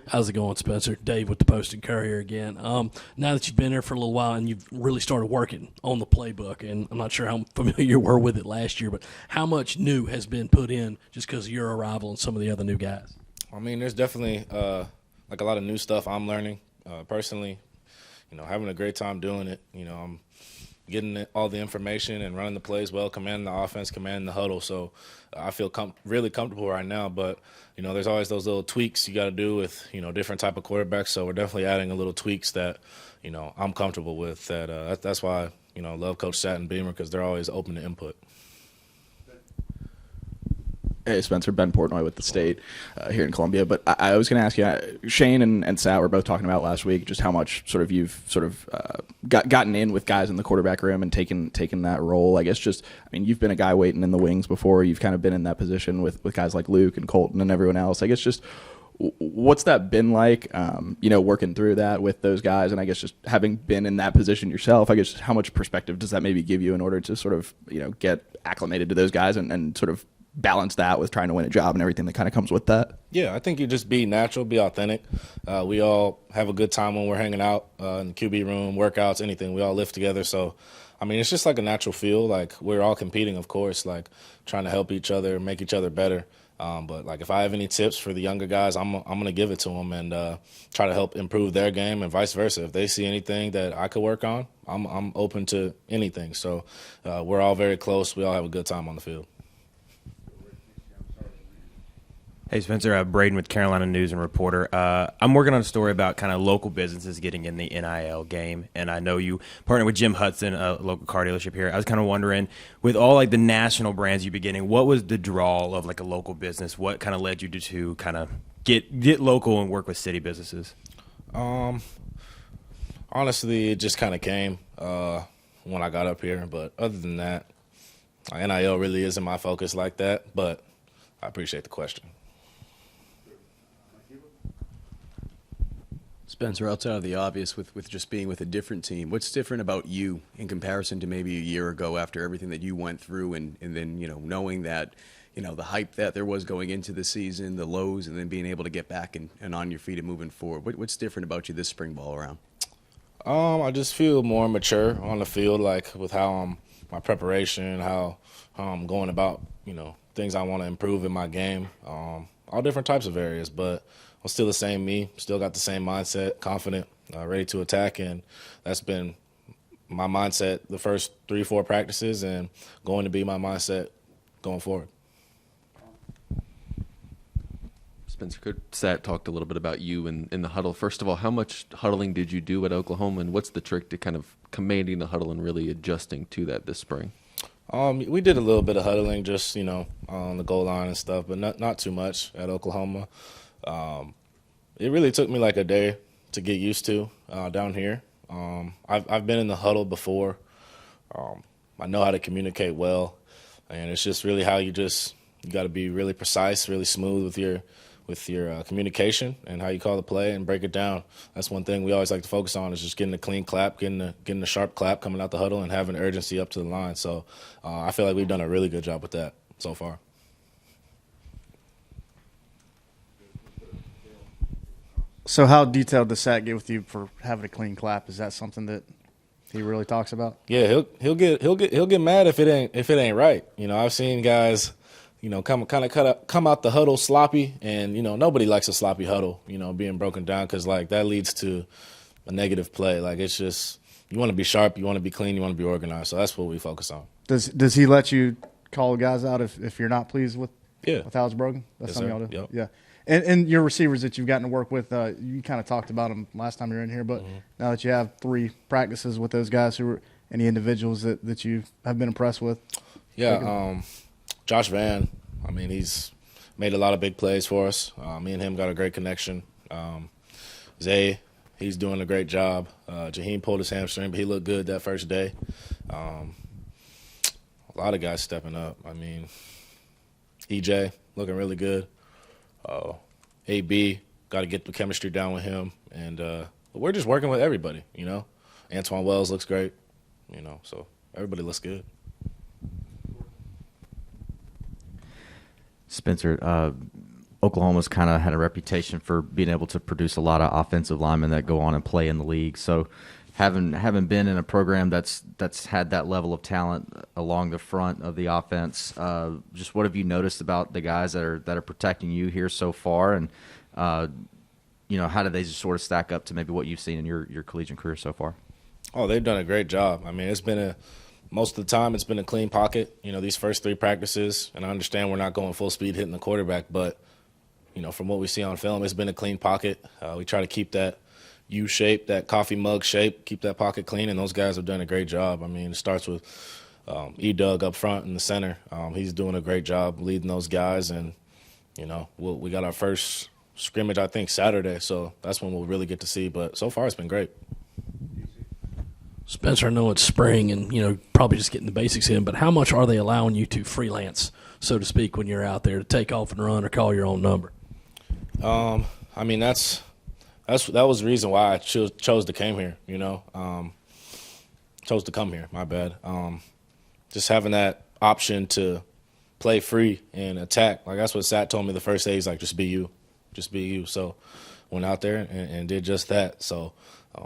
How's it going, Spencer? Dave with the Post and Courier again. Now that you've been there for a little while and you've really started working on the playbook, and I'm not sure how familiar you were with it last year, but how much new has been put in just because of your arrival and some of the other new guys? I mean, there's definitely like a lot of new stuff I'm learning personally. Having a great time doing it. I'm getting all the information and running the plays well, commanding the offense, commanding the huddle. So I feel really comfortable right now. But, there's always those little tweaks you got to do with, different type of quarterbacks. So we're definitely adding a little tweaks that, I'm comfortable with. That's why, I love Coach Satt and Beamer, because they're always open to input. Hey, Spencer, Ben Portnoy with the State here in Columbia. But I was going to ask you, Shane and Sat were both talking about last week just how much you've gotten in with guys in the quarterback room and taken that role. I guess you've been a guy waiting in the wings before. You've kind of been in that position with guys like Luke and Colton and everyone else. I guess just what's that been like, working through that with those guys? And I guess just having been in that position yourself, I guess how much perspective does that maybe give you in order to get acclimated to those guys and sort of balance that with trying to win a job and everything that kind of comes with that? Yeah, I think you just be natural, be authentic. We all have a good time when we're hanging out in the QB room, workouts, anything. We all live together. So, it's just like a natural feel. Like, we're all competing, of course, like trying to help each other, make each other better. But, like, if I have any tips for the younger guys, I'm going to give it to them and try to help improve their game and vice versa. If they see anything that I could work on, I'm open to anything. So we're all very close. We all have a good time on the field. Hey, Spencer, Braden with Carolina News and Reporter. I'm working on a story about kind of local businesses getting in the NIL game, and I know you partner with Jim Hudson, a local car dealership here. I was kind of wondering, with all like the national brands you've been getting, what was the draw of like a local business? What kind of led you to kind of get local and work with city businesses? Honestly, it just kind of came when I got up here. But other than that, NIL really isn't my focus like that, but I appreciate the question. Spencer, outside of the obvious with just being with a different team, what's different about you in comparison to maybe a year ago after everything that you went through and then, knowing that, the hype that there was going into the season, the lows, and then being able to get back and on your feet and moving forward? What's different about you this spring ball around? I just feel more mature on the field, like with how my preparation, how I'm going about, things I want to improve in my game, all different types of areas, but I'm still the same me, still got the same mindset, confident, ready to attack, and that's been my mindset the first 3-4 practices and going to be my mindset going forward. Spencer, Coach Satt talked a little bit about you in the huddle. First of all, how much huddling did you do at Oklahoma, and what's the trick to kind of commanding the huddle and really adjusting to that this spring? We did a little bit of huddling, just on the goal line and stuff, but not too much at Oklahoma. It really took me like a day to get used to down here. I've been in the huddle before. I know how to communicate well, and it's just really how you got to be really precise, really smooth with your communication and how you call the play and break it down. That's one thing we always like to focus on, is just getting a clean clap, getting a sharp clap coming out the huddle, and having urgency up to the line. So I feel like we've done a really good job with that so far. So how detailed does Satt get with you for having a clean clap? Is that something that he really talks about? Yeah, he'll get mad if it ain't right. I've seen guys, come out the huddle sloppy, and nobody likes a sloppy huddle, being broken down, because like that leads to a negative play. Like, it's just, you want to be sharp, you want to be clean, you want to be organized. So that's what we focus on. Does he let you call guys out if you're not pleased with how it's broken? That's yes, something sir. y'all do. Yep. Yeah. And your receivers that you've gotten to work with, you kind of talked about them last time you were in here, but now that you have 3 practices with those guys, who are any individuals that you have been impressed with? Yeah, Josh Van, he's made a lot of big plays for us. Me and him got a great connection. Zay, he's doing a great job. Jaheim pulled his hamstring, but he looked good that first day. A lot of guys stepping up. EJ looking really good. AB, got to get the chemistry down with him. And we're just working with everybody, Antoine Wells looks great, so everybody looks good. Spencer, Oklahoma's kind of had a reputation for being able to produce a lot of offensive linemen that go on and play in the league. So having been in a program that's had that level of talent along the front of the offense, just what have you noticed about the guys that are protecting you here so far, and how do they just sort of stack up to maybe what you've seen in your collegiate career so far? Oh, they've done a great job. I mean, most of the time it's been a clean pocket, these first 3 practices, and I understand we're not going full speed hitting the quarterback, but, from what we see on film, it's been a clean pocket. We try to keep that U shape, that coffee mug shape, keep that pocket clean, and those guys have done a great job. I mean, it starts with E-Doug up front in the center. He's doing a great job leading those guys, and, we got our first scrimmage, I think, Saturday, so that's when we'll really get to see. But so far it's been great. Spencer, I know it's spring and, probably just getting the basics in, but how much are they allowing you to freelance, so to speak, when you're out there to take off and run or call your own number? I mean, that was the reason why I chose to come here, chose to come here, my bad. Just having that option to play free and attack. Like, that's what Sat told me the first day. He's like, just be you. Just be you. So went out there and did just that. So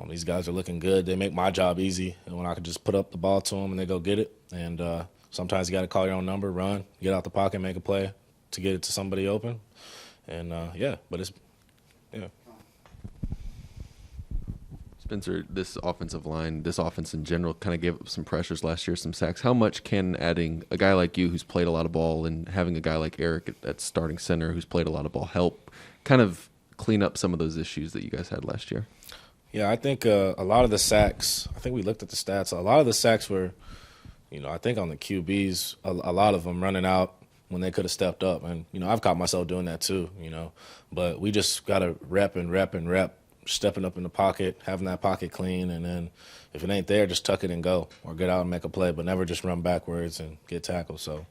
these guys are looking good. They make my job easy. And when I can just put up the ball to them and they go get it. And sometimes you got to call your own number, run, get out the pocket, make a play to get it to somebody open. And, Spencer, this offensive line, this offense in general, kind of gave up some pressures last year, some sacks. How much can adding a guy like you who's played a lot of ball and having a guy like Eric at starting center who's played a lot of ball help kind of clean up some of those issues that you guys had last year? Yeah, I think a lot of the sacks, I think we looked at the stats, a lot of the sacks were, I think on the QBs, a lot of them running out when they could have stepped up. And, I've caught myself doing that too, But we just got to rep, stepping up in the pocket, having that pocket clean, and then if it ain't there, just tuck it and go or get out and make a play, but never just run backwards and get tackled. So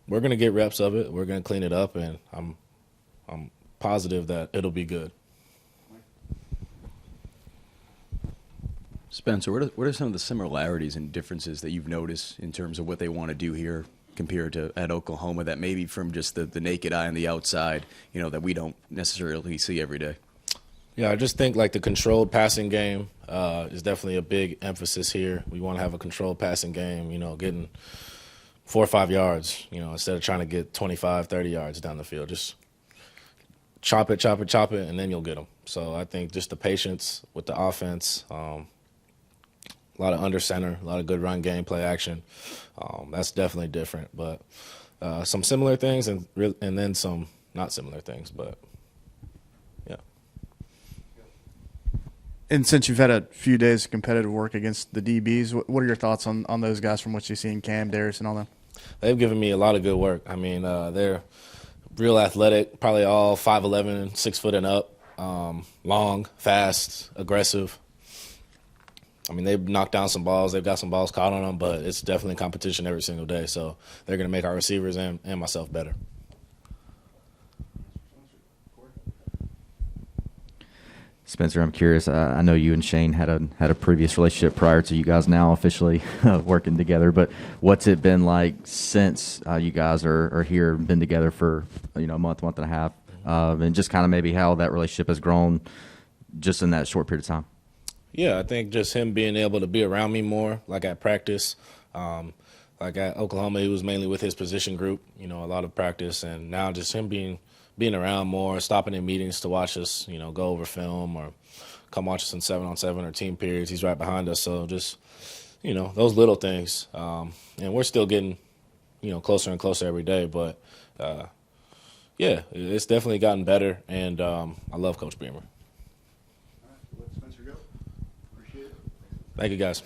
we're going to get reps of it. We're going to clean it up, and I'm positive that it'll be good. Spencer, what are some of the similarities and differences that you've noticed in terms of what they want to do here compared to at Oklahoma that maybe from just the naked eye on the outside, that we don't necessarily see every day? Yeah, I just think like the controlled passing game is definitely a big emphasis here. We want to have a controlled passing game, getting 4 or 5 yards, instead of trying to get 25, 30 yards down the field. Just chop it, and then you'll get them. So I think just the patience with the offense, a lot of under center, a lot of good run game, play action. That's definitely different. But some similar things and then some not similar things. But, yeah. And since you've had a few days of competitive work against the DBs, what are your thoughts on those guys from what you've seen, Cam, Darius, and all them? They've given me a lot of good work. I mean, they're real athletic, probably all 5'11", 6 foot and up, long, fast, aggressive. I mean, they've knocked down some balls. They've got some balls caught on them, but it's definitely competition every single day. So they're going to make our receivers and myself better. Spencer, I'm curious. I know you and Shane had a previous relationship prior to you guys now officially working together. But what's it been like since you guys are here, been together for a month and a half, and just kind of maybe how that relationship has grown just in that short period of time? Yeah, I think just him being able to be around me more, like at practice. Like at Oklahoma, he was mainly with his position group, a lot of practice. And now just him being around more, stopping in meetings to watch us, go over film or come watch us in 7-on-7 or team periods. He's right behind us. So just, those little things. And we're still getting, closer and closer every day. But, yeah, it's definitely gotten better. And I love Coach Beamer. Let Spencer go. Appreciate it. Thank you, guys.